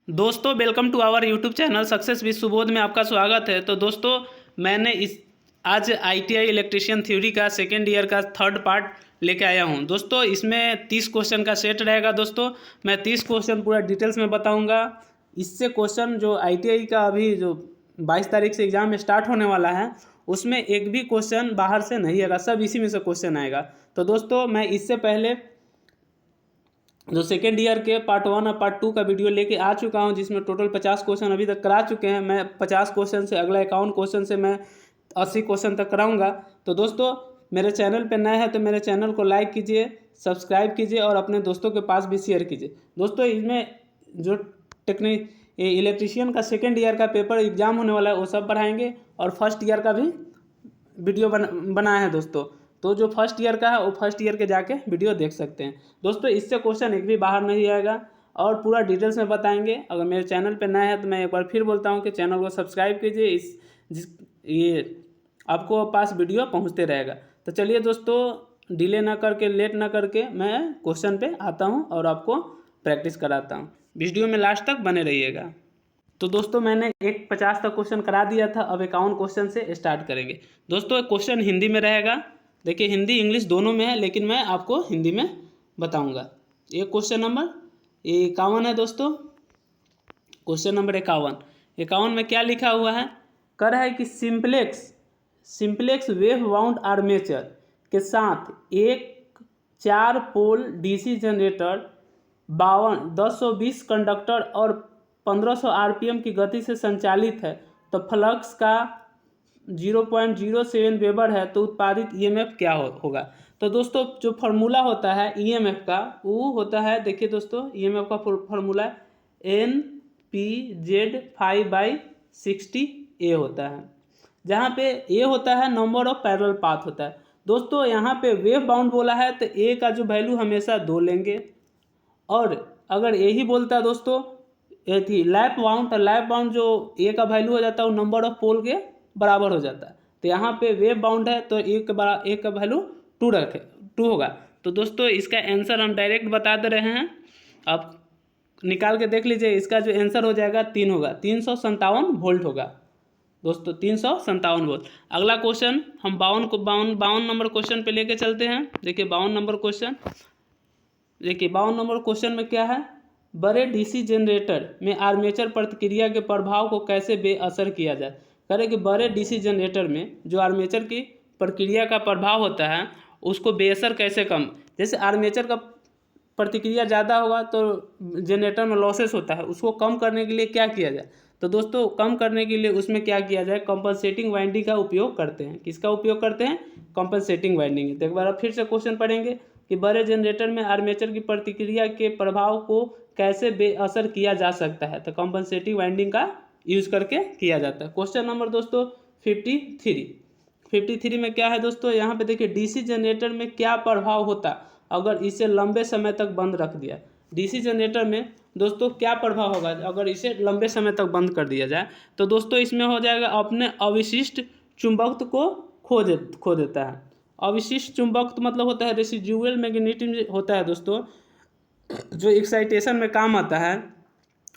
दोस्तों welcome to our YouTube channel success with Subodh में आपका स्वागत है। तो दोस्तों मैंने आज आईटीआई इलेक्ट्रीशियन थ्योरी का सेकेंड ईयर का थर्ड पार्ट लेके आया हूं। दोस्तों इसमें 30 क्वेश्चन का सेट रहेगा। दोस्तों मैं 30 क्वेश्चन पूरा डिटेल्स में बताऊंगा। इससे क्वेश्चन जो आईटीआई का अभी जो 22 तारीख से एग्ज़ाम स्टार्ट होने वाला है उसमें एक भी क्वेश्चन बाहर से नहीं आएगा, सब इसी में से क्वेश्चन आएगा। तो दोस्तों मैं इससे पहले जो सेकेंड ईयर के पार्ट 1 और पार्ट 2 का वीडियो लेके आ चुका हूं, जिसमें टोटल 50 क्वेश्चन अभी तक करा चुके हैं। मैं 50 क्वेश्चन से अगला 51 क्वेश्चन से मैं 80 क्वेश्चन तक कराऊंगा। तो दोस्तों मेरे चैनल पे नए हैं तो मेरे चैनल को लाइक कीजिए, सब्सक्राइब कीजिए और अपने दोस्तों के पास भी शेयर कीजिए। दोस्तों इसमें जो इलेक्ट्रीशियन का सेकेंड ईयर का पेपर एग्जाम होने वाला है वो सब पढ़ाएंगे और फर्स्ट ईयर का भी वीडियो बनाया है दोस्तों। तो जो फर्स्ट ईयर का है वो फर्स्ट ईयर के जाके वीडियो देख सकते हैं। दोस्तों इससे क्वेश्चन एक भी बाहर नहीं आएगा और पूरा डिटेल्स में बताएंगे। अगर मेरे चैनल पे नए हैं तो मैं एक बार फिर बोलता हूँ कि चैनल को सब्सक्राइब कीजिए, ये आपको पास वीडियो पहुँचते रहेगा। तो चलिए दोस्तों डिले ना करके, लेट ना करके मैं क्वेश्चन पे आता हूँ और आपको प्रैक्टिस कराता हूँ। वीडियो में लास्ट तक बने रहिएगा। तो दोस्तों मैंने 50 तक क्वेश्चन करा दिया था, अब 51 क्वेश्चन से स्टार्ट करेंगे। दोस्तों क्वेश्चन हिंदी में रहेगा। देखिए हिंदी इंग्लिश दोनों में है, लेकिन मैं आपको हिंदी में बताऊंगा। ये क्वेश्चन नंबर 51 है दोस्तों। क्वेश्चन नंबर 51 में क्या लिखा हुआ है? कह रहा है कि सिंपलेक्स वेव बाउंड आर्मेचर के साथ एक 4 पोल डीसी जनरेटर 1020 कंडक्टर और 1500 आरपीएम की गति से संचालित है, तो फ्लक्स का 0.07 वेबर है, तो उत्पादित ईएमएफ क्या होगा? तो दोस्तों जो फार्मूला होता है ईएमएफ का वो होता है, देखिए दोस्तों ईएमएफ का फार्मूला NPZ5/60 A होता है, जहाँ पे A होता है नंबर ऑफ पैरेलल पाथ होता है। दोस्तों यहाँ पे वेव बाउंड बोला है तो A का जो वैल्यू हमेशा 2 लेंगे, और अगर यही बोलता है दोस्तों ये थी लैप बाउंड, तो लैप बाउंड जो A का वैल्यू हो जाता है वो नंबर ऑफ पोल के बराबर हो जाता है। तो यहाँ पे वेव बाउंड है तो A का वैल्यू 2 होगा। तो दोस्तों इसका आंसर हम डायरेक्ट बता दे रहे हैं, आप निकाल के देख लीजिए। इसका जो आंसर हो जाएगा 3 होगा, 357 वोल्ट होगा दोस्तों, 357 वोल्ट। अगला क्वेश्चन हम 52 नंबर क्वेश्चन पे लेके चलते हैं। देखिए 52 नंबर क्वेश्चन, देखिए 52 नंबर क्वेश्चन में क्या है? बड़े डीसी जनरेटर में आर्मेचर प्रतिक्रिया के प्रभाव को कैसे बेअसर किया जाए? करें कि बड़े डीसी जनरेटर में जो आर्मेचर की प्रक्रिया का प्रभाव होता है उसको बेअसर कैसे कम, जैसे आर्मेचर का प्रतिक्रिया ज़्यादा होगा तो जनरेटर में लॉसेस होता है, उसको कम करने के लिए क्या किया जाए? तो दोस्तों कम करने के लिए उसमें क्या किया जाए? कंपनसेटिंग वाइंडिंग का उपयोग करते हैं। किसका उपयोग करते हैं? Compensating winding. तो एक बार फिर से क्वेश्चन पढ़ेंगे कि बड़े जनरेटर में आर्मेचर की प्रतिक्रिया के प्रभाव को कैसे बेअसर किया जा सकता है? तो कंपनसेटिंग वाइंडिंग का यूज करके किया जाता है। क्वेश्चन नंबर दोस्तों 53 में क्या है दोस्तों? यहाँ पे देखिए डीसी जनरेटर में क्या प्रभाव होता अगर इसे लंबे समय तक बंद रख दिया? डीसी जनरेटर में दोस्तों क्या प्रभाव होगा अगर इसे लंबे समय तक बंद कर दिया जाए? तो दोस्तों इसमें हो जाएगा अपने अविशिष्ट चुंबकत्व को खो देता है। अविशिष्ट चुंबकत्व मतलब होता है रेसिड्यूअल मैग्नेटिज्म होता है दोस्तों, जो एक्साइटेशन में काम आता है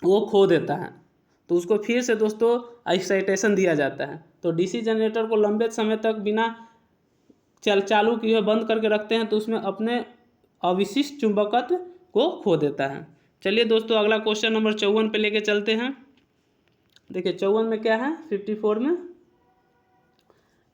वो खो देता है, तो उसको फिर से दोस्तों एक्साइटेशन दिया जाता है। तो डीसी जनरेटर को लंबे समय तक बिना चालू किए बंद करके रखते हैं तो उसमें अपने अविशिष्ट चुंबकत्व को खो देता है। चलिए दोस्तों अगला क्वेश्चन नंबर 54 पे लेके चलते हैं। देखिए 54 में क्या है?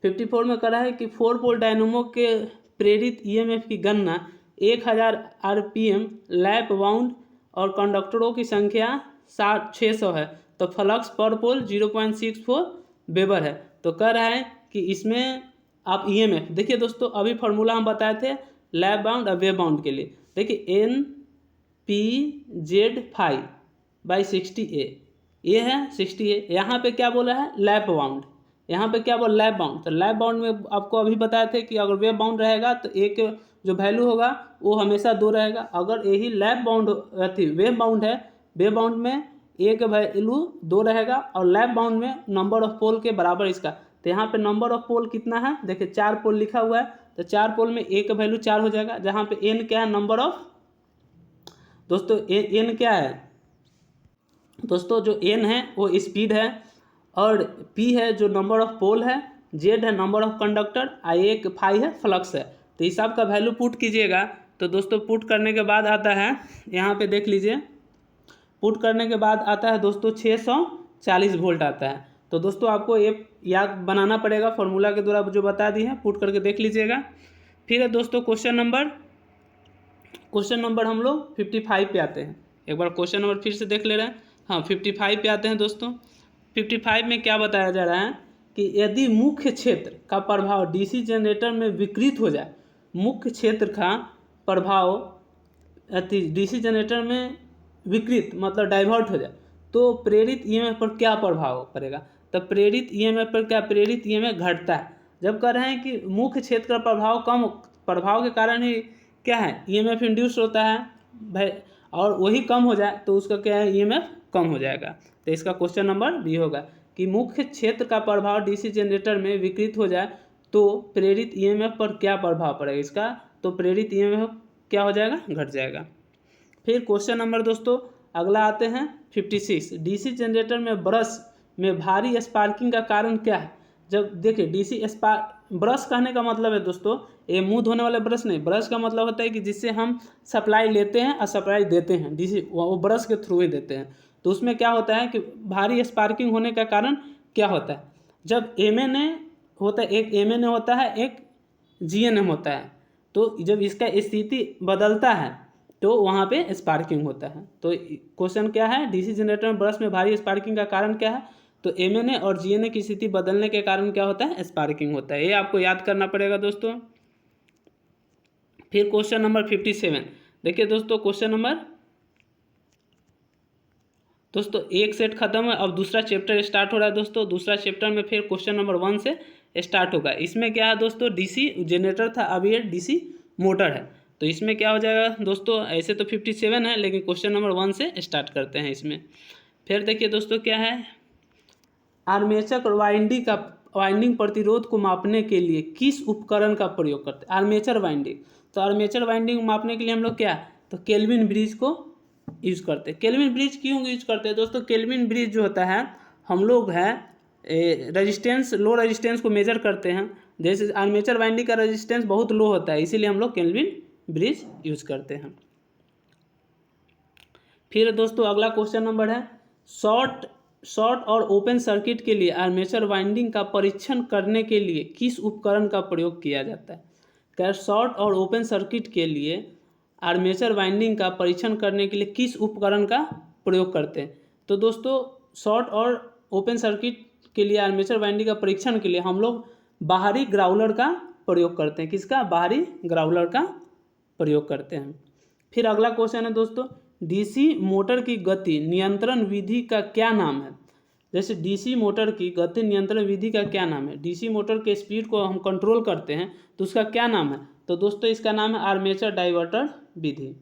54 में करा है कि 4 पोल डायनेमो के प्रेरित ईएमएफ की गणना 1000 आरपीएम लैप बाउंड और कंडक्टरों की संख्या 600 है, तो फ्लक्स पर पोल 0.64 वेबर है। तो कह रहा है कि इसमें आप ईएमएफ देखिए दोस्तों, अभी फार्मूला हम बताए थे लैप बाउंड और वेव बाउंड के लिए। देखिए NPZ5/60A, ये है 60A। यहाँ पे क्या बोला है? Lap bound. यहाँ पे क्या बोल? Lap bound. तो लैप बाउंड में आपको अभी बताए थे कि अगर वेव बाउंड रहेगा तो एक जो वैल्यू होगा वो हमेशा 2 रहेगा। अगर यही लैप बाउंड वेव बाउंड है, वेव बाउंड में एक वैल्यू 2 रहेगा और लैप बाउंड में नंबर ऑफ पोल के बराबर इसका। तो यहाँ पे नंबर ऑफ पोल कितना है? देखिए 4 पोल लिखा हुआ है, तो 4 पोल में एक वैल्यू 4 हो जाएगा, जहाँ पे n क्या है? नंबर ऑफ दोस्तों n क्या है दोस्तों जो एन है वो स्पीड है, और पी है जो नंबर ऑफ पोल है, जेड है नंबर ऑफ कंडक्टर, आई एक फाई है फ्लक्स है। तो इस सब का वैल्यू पुट कीजिएगा। तो दोस्तों पुट करने के बाद आता है, यहाँ पे देख लीजिए, पुट करने के बाद आता है दोस्तों 640 वोल्ट आता है। तो दोस्तों आपको ये याद बनाना पड़ेगा फॉर्मूला के द्वारा जो बता दी है, पुट करके देख लीजिएगा। फिर है दोस्तों क्वेश्चन नंबर हम लोग 55 पे आते हैं। एक बार क्वेश्चन नंबर फिर से देख ले रहे हैं। हाँ 55 पे आते हैं दोस्तों। 55 में क्या बताया जा रहा है कि यदि मुख्य क्षेत्र का प्रभाव डीसी जनरेटर में विकृत हो जाए, मुख्य क्षेत्र का प्रभाव डीसी जनरेटर में विकृत मतलब डाइवर्ट हो जाए, तो प्रेरित ईएमएफ पर क्या प्रभाव पड़ेगा। तो प्रेरित ईएमएफ पर क्या, प्रेरित ईएमएफ घटता है। जब कह रहे हैं कि मुख्य क्षेत्र का प्रभाव कम, प्रभाव के कारण ही क्या है ईएमएफ इंड्यूस होता है भाई, और वही कम हो जाए तो उसका क्या है ईएमएफ कम हो जाएगा। तो इसका क्वेश्चन नंबर बी होगा कि मुख्य क्षेत्र का प्रभाव डीसी जनरेटर में विकृत हो जाए तो प्रेरित ईएमएफ पर क्या प्रभाव पड़ेगा इसका, तो प्रेरित ईएमएफ क्या हो जाएगा, घट जाएगा। फिर क्वेश्चन नंबर दोस्तों अगला आते हैं 56, डीसी जनरेटर में ब्रश में भारी स्पार्किंग का कारण क्या है। जब देखिए डीसी ब्रश कहने का मतलब है दोस्तों ये मुंह धोने वाले ब्रश नहीं, ब्रश का मतलब होता है कि जिससे हम सप्लाई लेते हैं और सप्लाई देते हैं, डीसी वो ब्रश के थ्रू ही देते हैं। तो उसमें क्या होता है कि भारी स्पार्किंग होने का कारण क्या होता है, जब एमएनए होता है, एक एमएनए होता है, एक जीएनएम होता है, तो जब इसका स्थिति बदलता है तो वहाँ पे स्पार्किंग होता है। तो क्वेश्चन क्या है, डीसी जनरेटर में ब्रश में भारी स्पार्किंग का कारण क्या है, तो एमएनए और जीएनए की स्थिति बदलने के कारण क्या होता है, स्पार्किंग होता है। ये आपको याद करना पड़ेगा दोस्तों। फिर क्वेश्चन नंबर 57 देखिए दोस्तों, क्वेश्चन नंबर दोस्तों एक सेट खत्म है, अब दूसरा चैप्टर स्टार्ट हो रहा है दोस्तों। दूसरा चैप्टर में फिर क्वेश्चन नंबर 1 से स्टार्ट होगा। इसमें क्या है दोस्तों, डीसी जनरेटर था, अब ये डीसी मोटर है। तो इसमें क्या हो जाएगा दोस्तों, ऐसे तो 57 है लेकिन क्वेश्चन नंबर 1 से स्टार्ट करते हैं इसमें। फिर देखिए दोस्तों क्या है, आर्मेचर वाइंडिंग प्रतिरोध को मापने के लिए किस उपकरण का प्रयोग करते हैं, आर्मेचर वाइंडिंग। तो आर्मेचर वाइंडिंग मापने के लिए हम लोग क्या, तो केल्विन ब्रिज को यूज़ करते हैं। केल्विन ब्रिज क्यों यूज करते हैं दोस्तों, केल्विन ब्रिज जो होता है हम लोग है रेजिस्टेंस, लो रेजिस्टेंस को मेजर करते हैं। जैसे आर्मेचर वाइंडिंग का रेजिस्टेंस बहुत लो होता है, इसीलिए हम लोग केल्विन ब्रिज यूज करते हैं। फिर दोस्तों अगला क्वेश्चन नंबर है, शॉर्ट और ओपन सर्किट के लिए आर्मेचर वाइंडिंग का परीक्षण करने के लिए किस उपकरण का प्रयोग किया जाता है। क्या शॉर्ट और ओपन सर्किट के लिए आर्मेचर वाइंडिंग का परीक्षण करने के लिए किस उपकरण का प्रयोग करते हैं। तो दोस्तों शॉर्ट और ओपन सर्किट के लिए आर्मेचर वाइंडिंग का परीक्षण के लिए हम लोग बाहरी ग्राउलर का प्रयोग करते हैं। किसका, बाहरी ग्राउलर का प्रयोग करते हैं। फिर अगला क्वेश्चन है दोस्तों, डीसी मोटर की गति नियंत्रण विधि का क्या नाम है। जैसे डीसी मोटर की गति नियंत्रण विधि का क्या नाम है, डीसी मोटर के स्पीड को हम कंट्रोल करते हैं तो उसका क्या नाम है। तो दोस्तों इसका नाम है आर्मेचर डाइवर्टर विधि,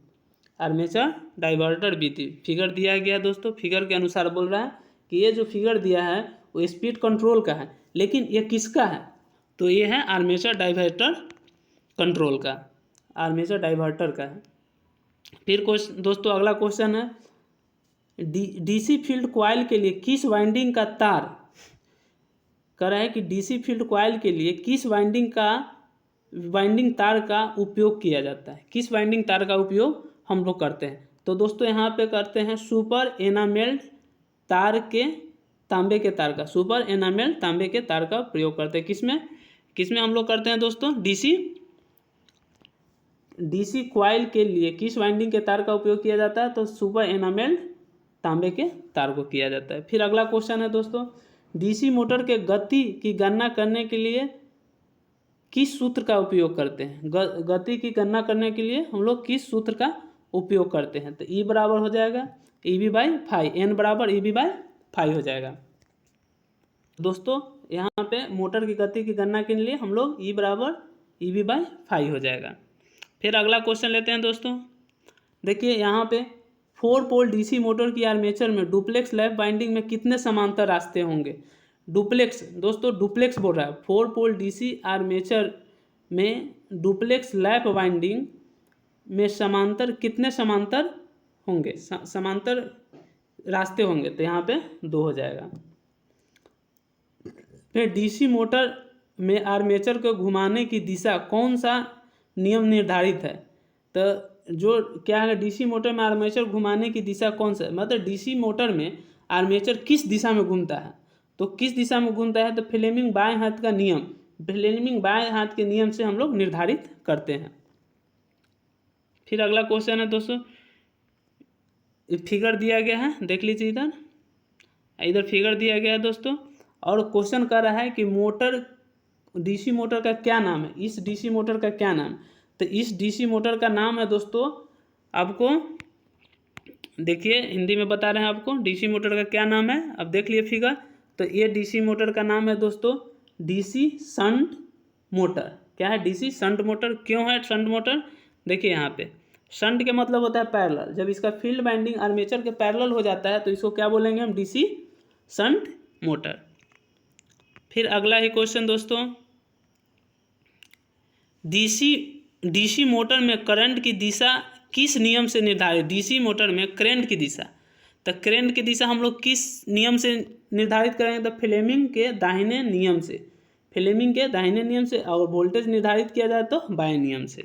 आर्मेचर डाइवर्टर विधि। फिगर दिया गया है दोस्तों, फिगर के अनुसार बोल रहा है कि ये जो फिगर दिया है वो स्पीड कंट्रोल का है, लेकिन ये किसका है, तो ये है आर्मेचर डाइवर्टर कंट्रोल का, आर्मेचर डाइवर्टर का है। फिर दोस्तों अगला क्वेश्चन है, डीसी फील्ड कॉइल के लिए किस वाइंडिंग का तार, कह रहा है कि डीसी फील्ड कॉइल के लिए किस वाइंडिंग तार का उपयोग किया जाता है, किस वाइंडिंग तार का उपयोग हम लोग करते हैं। तो दोस्तों यहाँ पे करते हैं सुपर एनामेल्ड तार के तांबे के तार का, सुपर एनामेल्ड तांबे के तार का प्रयोग करते हैं। किसमें हम लोग करते हैं दोस्तों, डीसी कॉइल के लिए किस वाइंडिंग के तार का उपयोग किया जाता है, तो सुपर एनामेल्ड तांबे के तार को किया जाता है। फिर अगला क्वेश्चन है दोस्तों, डीसी मोटर के गति की गणना करने के लिए किस सूत्र का उपयोग करते हैं, गति की गणना करने के लिए हम लोग किस सूत्र का उपयोग करते हैं। तो E बराबर हो जाएगा EB/φ, N बराबर EB/φ हो जाएगा। दोस्तों यहाँ पे मोटर की गति की गणना के लिए हम लोग E बराबर EB/φ हो जाएगा। फिर अगला क्वेश्चन लेते हैं दोस्तों, देखिए यहाँ पे 4 पोल डीसी मोटर की आर्मेचर में डुप्लेक्स लैप वाइंडिंग में कितने समांतर रास्ते होंगे। डुप्लेक्स दोस्तों, डुप्लेक्स बोल रहा है, 4 पोल डीसी आर्मेचर में डुप्लेक्स लैप वाइंडिंग में समांतर कितने समांतर होंगे, समांतर रास्ते होंगे, तो यहाँ पे 2 हो जाएगा। फिर डीसी मोटर में आर्मेचर को घुमाने की दिशा कौन सा नियम निर्धारित है? तो जो क्या है, डीसी मोटर में आर्मेचर घुमाने की दिशा कौन सा है, मतलब डीसी मोटर में आर्मेचर किस दिशा में घूमता है, तो किस दिशा में घूमता है, तो फ्लेमिंग बाएं हाथ का नियम, फ्लेमिंग बाएं हाथ के नियम से हम लोग निर्धारित करते हैं। फिर अगला क्वेश्चन है दोस्तों, फिगर दिया गया है, देख लीजिए इधर, इधर फिगर दिया गया है दोस्तों, और क्वेश्चन कर रहा है कि मोटर, डीसी मोटर का क्या नाम है, इस डीसी मोटर का क्या नाम है, तो इस डीसी मोटर का नाम है दोस्तों, आपको देखिए हिंदी में बता रहे हैं आपको डीसी मोटर का क्या नाम है। अब देख लिए फिगर, तो ये डीसी मोटर का नाम है दोस्तों डीसी शंट मोटर। क्या है, डीसी शंट मोटर। क्यों है शंट मोटर, देखिए यहाँ पे शंट के मतलब होता है पैरेलल, जब इसका फील्ड वाइंडिंग आर्मेचर के पैरेलल हो जाता है तो इसको क्या बोलेंगे हम, डीसी शंट मोटर। फिर अगला ही क्वेश्चन दोस्तों, डीसी मोटर में करंट की दिशा किस नियम से निर्धारित, डीसी मोटर में करंट की दिशा, तो करंट की दिशा हम लोग किस नियम से निर्धारित करेंगे, तो फ्लेमिंग के दाहिने नियम से, फ्लेमिंग के दाहिने नियम से, और वोल्टेज निर्धारित किया जाए तो बाएं नियम से।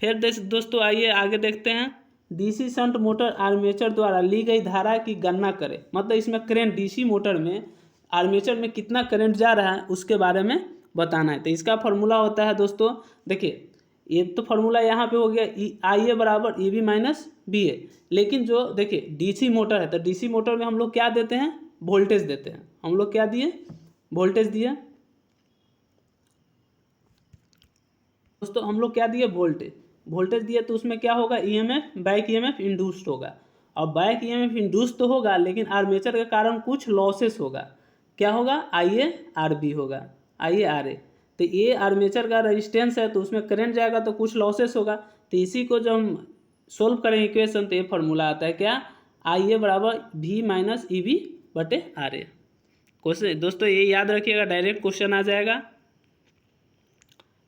फिर दोस्तों आइए आगे देखते हैं, डीसी शंट मोटर आर्मेचर द्वारा ली गई धारा की गणना करें, मतलब इसमें करंट डीसी मोटर में आर्मेचर में कितना करंट जा रहा है उसके बारे में बताना है। तो इसका फॉर्मूला होता है दोस्तों, देखिए ये तो फॉर्मूला यहाँ पे हो गया, आई ए बराबर ई बी माइनस बी ए, लेकिन जो देखिए डीसी मोटर है तो डीसी मोटर में हम लोग क्या देते हैं, वोल्टेज देते हैं, हम लोग क्या दिए, वोल्टेज दिया दोस्तों, हम लोग क्या दिए, वोल्टेज दिए, तो उसमें क्या होगा, ईएमएफ, बैक ईएमएफ इंड्यूस्ड होगा, और बैक ईएमएफ इंड्यूस्ड तो होगा लेकिन आर्मेचर के कारण कुछ लॉसेस होगा, क्या होगा, आई ए आर बी होगा, आई ए आर ए, तो ये आर्मेचर का रेजिस्टेंस है तो उसमें करंट जाएगा तो कुछ लॉसेस होगा, तो इसी को जब हम सोल्व करेंगे इक्वेशन तो ये फॉर्मूला आता है क्या, आई ए बराबर वी माइनस ई बी बटे आर ए। क्वेश्चन दोस्तों ये याद रखिएगा, डायरेक्ट क्वेश्चन आ जाएगा।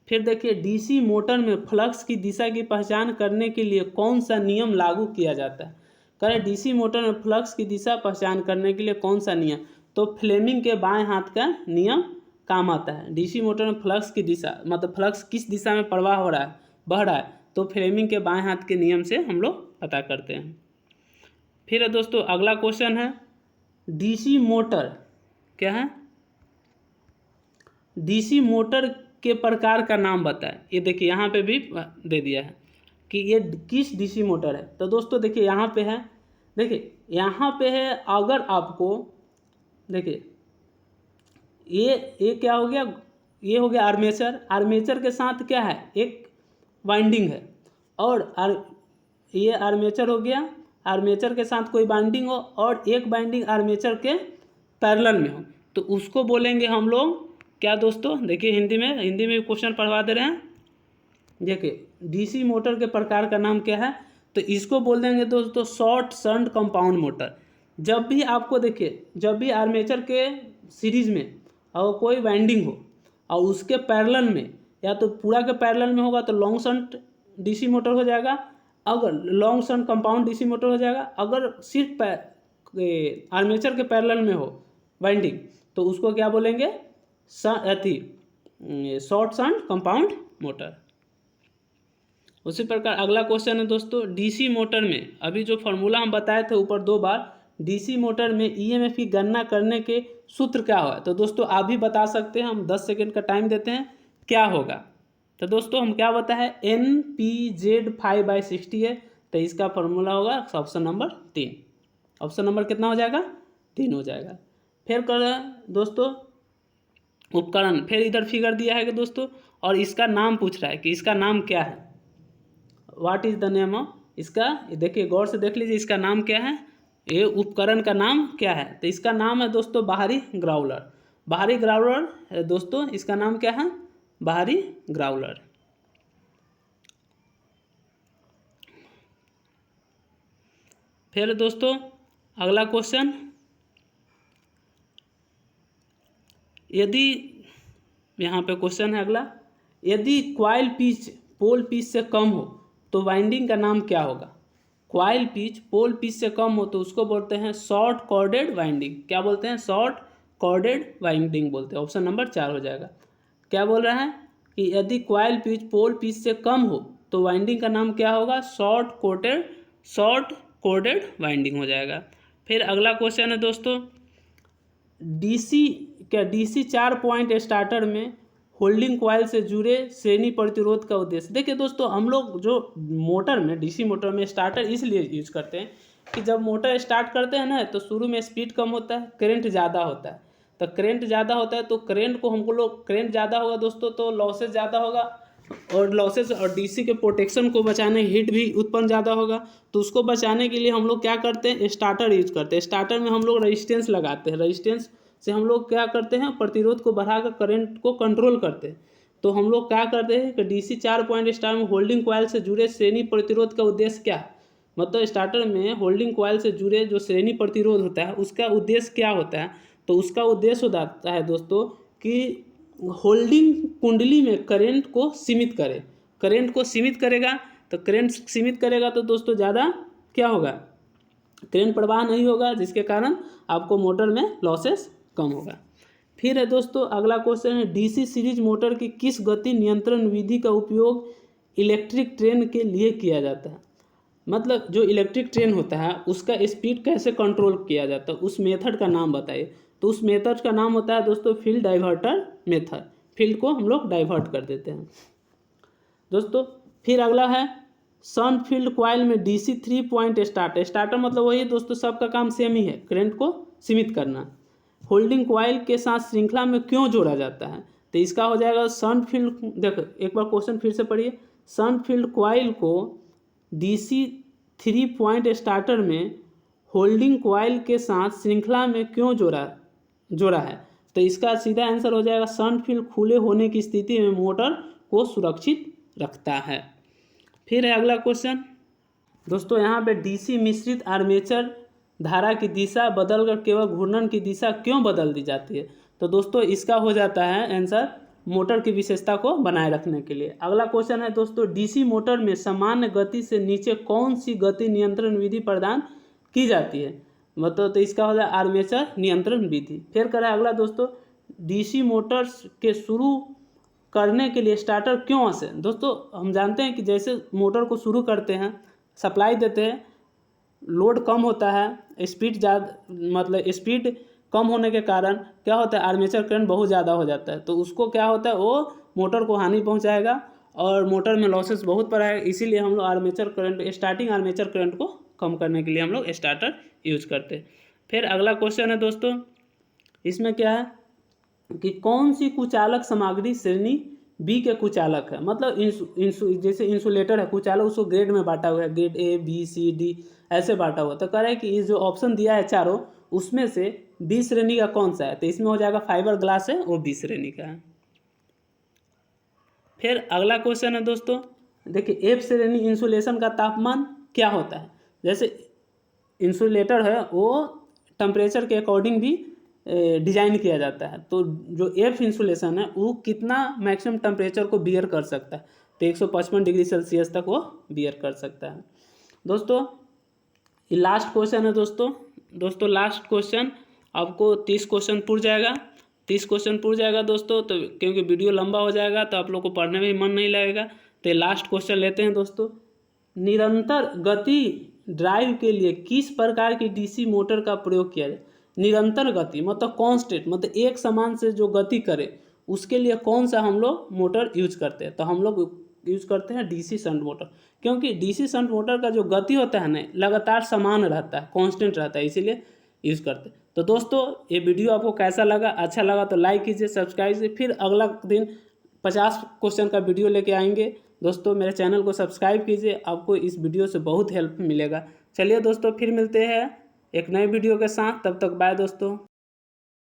फिर देखिए डीसी मोटर में फ्लक्स की दिशा की पहचान करने के लिए कौन सा नियम लागू किया जाता है, करें डीसी मोटर में फ्लक्स की दिशा पहचान करने के लिए कौन सा नियम, तो फ्लेमिंग के बाएं हाथ का नियम काम आता है। डीसी मोटर में फ्लक्स की दिशा, मतलब फ्लक्स किस दिशा में प्रवाह हो रहा है, बह रहा है, तो फ्लेमिंग के बाएं हाथ के नियम से हम लोग पता करते हैं। फिर दोस्तों अगला क्वेश्चन है, डीसी मोटर क्या है, डीसी मोटर के प्रकार का नाम बताएं। ये देखिए यहाँ पे भी दे दिया है कि ये किस डीसी मोटर है, तो दोस्तों देखिए यहाँ पे है, देखिए यहाँ पे है, अगर आपको देखिए ये क्या हो गया, ये हो गया आर्मेचर, आर्मेचर के साथ क्या है, एक वाइंडिंग है, और ये आर्मेचर हो गया, आर्मेचर के साथ कोई बाइंडिंग हो और एक बाइंडिंग आर्मेचर के पैरेलल में हो, तो उसको बोलेंगे हम लोग क्या दोस्तों, देखिए हिंदी में क्वेश्चन पढ़वा दे रहे हैं। देखिए डीसी मोटर के प्रकार का नाम क्या है, तो इसको बोल देंगे दोस्तों शॉर्ट शंट कंपाउंड मोटर। जब भी आपको देखिए, जब भी आर्मेचर के सीरीज में और कोई वाइंडिंग हो और उसके पैरेलल में, या तो पूरा के पैरेलल में होगा तो लॉन्ग शंट डीसी मोटर हो जाएगा, अगर long shunt compound DC motor हो जाएगा, अगर सिर्फ आर्मेचर के पैरेलल में हो वाइंडिंग तो उसको क्या बोलेंगे, शॉर्ट शंट कंपाउंड मोटर। उसी प्रकार अगला क्वेश्चन है दोस्तों, डीसी मोटर में अभी जो फॉर्मूला हम बताए थे ऊपर 2 बार, डीसी मोटर में ईएमएफ की गणना करने के सूत्र क्या हुआ, तो दोस्तों आप भी बता सकते हैं, हम 10 सेकेंड का टाइम देते हैं, क्या होगा, तो दोस्तों हम क्या बताया है, NPZ5/60 है, तो इसका फॉर्मूला होगा ऑप्शन नंबर 3, ऑप्शन नंबर कितना हो जाएगा, 3 हो जाएगा। फिर कर दोस्तों उपकरण, फिर इधर फिगर दिया है कि दोस्तों, और इसका नाम पूछ रहा है कि इसका नाम क्या है, what is the name of इसका, देखिए गौर से देख लीजिए इसका नाम क्या है, ये उपकरण का नाम क्या है, तो इसका नाम है दोस्तों बाहरी ग्राउलर, बाहरी ग्राउलर है दोस्तों, इसका नाम क्या है, बाहरी ग्राउलर। फिर दोस्तों अगला क्वेश्चन, यदि यहाँ पे क्वेश्चन है अगला, यदि कॉइल पिच पोल पिच से कम हो तो वाइंडिंग का नाम क्या होगा, कॉइल पिच पोल पिच से कम हो तो उसको बोलते हैं शॉर्ट कॉर्डेड वाइंडिंग। क्या बोलते हैं? शॉर्ट कॉर्डेड वाइंडिंग बोलते हैं। ऑप्शन नंबर 4 हो जाएगा। क्या बोल रहा है कि यदि कॉइल पिच पोल पिच से कम हो तो वाइंडिंग का नाम क्या होगा? शॉर्ट कोडेड वाइंडिंग हो जाएगा। फिर अगला क्वेश्चन है दोस्तों, डीसी 4 पॉइंट स्टार्टर में होल्डिंग कॉइल से जुड़े श्रेणी प्रतिरोध का उद्देश्य। देखिए दोस्तों, हम लोग जो मोटर में डीसी मोटर में स्टार्टर इसलिए यूज करते हैं कि जब मोटर स्टार्ट करते हैं ना तो शुरू में स्पीड कम होता है, करंट ज़्यादा होता है। तो करंट ज़्यादा होता है तो करंट ज़्यादा होगा दोस्तों तो लॉसेज ज़्यादा होगा, और लॉसेज और डीसी के प्रोटेक्शन को बचाने हीट भी उत्पन्न ज़्यादा होगा। तो उसको बचाने के लिए हम लोग क्या करते हैं? स्टार्टर यूज करते हैं। स्टार्टर में हम लोग रजिस्टेंस लगाते हैं, रजिस्टेंस से हम लोग क्या करते हैं? प्रतिरोध को बढ़ाकर करंट को कंट्रोल करते हैं। तो हम लोग क्या करते हैं कि डीसी 4 पॉइंट स्टार्टर में होल्डिंग कॉइल से जुड़े श्रेणी प्रतिरोध का उद्देश्य क्या है? मतलब स्टार्टर में होल्डिंग कॉइल से जुड़े जो श्रेणी प्रतिरोध होता है उसका उद्देश्य क्या होता है? तो उसका उद्देश्य होता है दोस्तों कि होल्डिंग कुंडली में करंट को सीमित करे। करंट को सीमित करेगा तो करंट सीमित करेगा तो दोस्तों ज़्यादा क्या होगा? करंट प्रवाह नहीं होगा, जिसके कारण आपको मोटर में लॉसेस कम होगा। फिर है दोस्तों अगला क्वेश्चन है, डीसी सीरीज मोटर की किस गति नियंत्रण विधि का उपयोग इलेक्ट्रिक ट्रेन के लिए किया जाता है? मतलब जो इलेक्ट्रिक ट्रेन होता है उसका स्पीड कैसे कंट्रोल किया जाता है, उस मेथड का नाम बताइए। तो उस मेथड का नाम होता है दोस्तों फील्ड डाइवर्टर मेथड। फील्ड को हम लोग डाइवर्ट कर देते हैं दोस्तों। फिर अगला है, सन फील्ड कॉइल में डीसी 3 पॉइंट स्टार्टर मतलब वही दोस्तों, सबका काम सेम ही है, करंट को सीमित करना। होल्डिंग कॉइल के साथ श्रृंखला में क्यों जोड़ा जाता है? तो इसका हो जाएगा सन फील्ड। देखो एक बार क्वेश्चन फिर से पढ़िए। सन फील्ड कॉइल को डीसी 3 पॉइंट स्टार्टर में होल्डिंग कॉइल के साथ श्रृंखला में क्यों जोड़ा है? तो इसका सीधा आंसर हो जाएगा सन फील्ड खुले होने की स्थिति में मोटर को सुरक्षित रखता है। फिर है अगला क्वेश्चन दोस्तों, यहाँ पे डीसी मिश्रित आर्मेचर धारा की दिशा बदलकर केवल घूर्णन की दिशा क्यों बदल दी जाती है? तो दोस्तों इसका हो जाता है आंसर मोटर की विशेषता को बनाए रखने के लिए। अगला क्वेश्चन है दोस्तों, डीसी मोटर में सामान्य गति से नीचे कौन सी गति नियंत्रण विधि प्रदान की जाती है? मतलब तो इसका हो जाए आर्मेचर नियंत्रण विधि। फिर करें अगला दोस्तों, डीसी मोटर्स के शुरू करने के लिए स्टार्टर क्यों आवश्यक? दोस्तों हम जानते हैं कि जैसे मोटर को शुरू करते हैं, सप्लाई देते हैं, लोड कम होता है, स्पीड स्पीड कम होने के कारण क्या होता है? आर्मेचर करंट बहुत ज़्यादा हो जाता है। तो उसको क्या होता है, वो मोटर को हानि पहुंचाएगा और मोटर में लॉसेस बहुत पड़ेगा। इसीलिए हम लोग स्टार्टिंग आर्मेचर करंट को कम करने के लिए हम लोग स्टार्टर यूज करते हैं। फिर अगला क्वेश्चन है दोस्तों, इसमें क्या है कि कौन सी कुचालक सामग्री श्रेणी बी के कुचालक है? मतलब जैसे इंसुलेटर है कुचालक, उसको ग्रेड में बांटा हुआ है, grade A B C D ऐसे बांटा हुआ। तो कह रहा है कि ये जो ऑप्शन दिया है चारों, उसमें से बी श्रेणी का कौन सा है? तो इसमें हो जाएगा फाइबर ग्लास है, वो बी श्रेणी का है। फिर अगला क्वेश्चन है दोस्तों, देखिए एफ श्रेणी इंसुलेशन का तापमान क्या होता है? जैसे इंसुलेटर है वो टेम्परेचर के अकॉर्डिंग भी डिजाइन किया जाता है। तो जो एफ इंसुलेशन है वो कितना मैक्सिमम टेम्परेचर को बियर कर सकता है? तो 155 डिग्री सेल्सियस तक वो बियर कर सकता है। दोस्तों ये लास्ट क्वेश्चन है दोस्तों लास्ट क्वेश्चन आपको 30 क्वेश्चन पूर जाएगा। 30 क्वेश्चन पूर जाएगा दोस्तों, तो क्योंकि वीडियो लंबा हो जाएगा तो आप लोग को पढ़ने में भी मन नहीं लगेगा। तो लास्ट क्वेश्चन लेते हैं दोस्तों, निरंतर गति ड्राइव के लिए किस प्रकार की डीसी मोटर का प्रयोग किया जाए? निरंतर गति मतलब कांस्टेंट, मतलब एक समान से जो गति करे, उसके लिए कौन सा हम लोग मोटर यूज करते हैं? तो हम लोग यूज करते हैं डीसी शंट मोटर, क्योंकि डीसी शंट मोटर का जो गति होता है ना लगातार समान रहता है, कांस्टेंट रहता है, इसीलिए यूज करते हैं। तो दोस्तों ये वीडियो आपको कैसा लगा? अच्छा लगा तो लाइक कीजिए, सब्सक्राइब कीजिए। फिर अगला दिन 50 क्वेश्चन का वीडियो लेके आएंगे। दोस्तों मेरे चैनल को सब्सक्राइब कीजिए, आपको इस वीडियो से बहुत हेल्प मिलेगा। चलिए दोस्तों फिर मिलते हैं एक नए वीडियो के साथ, तब तक बाय दोस्तों।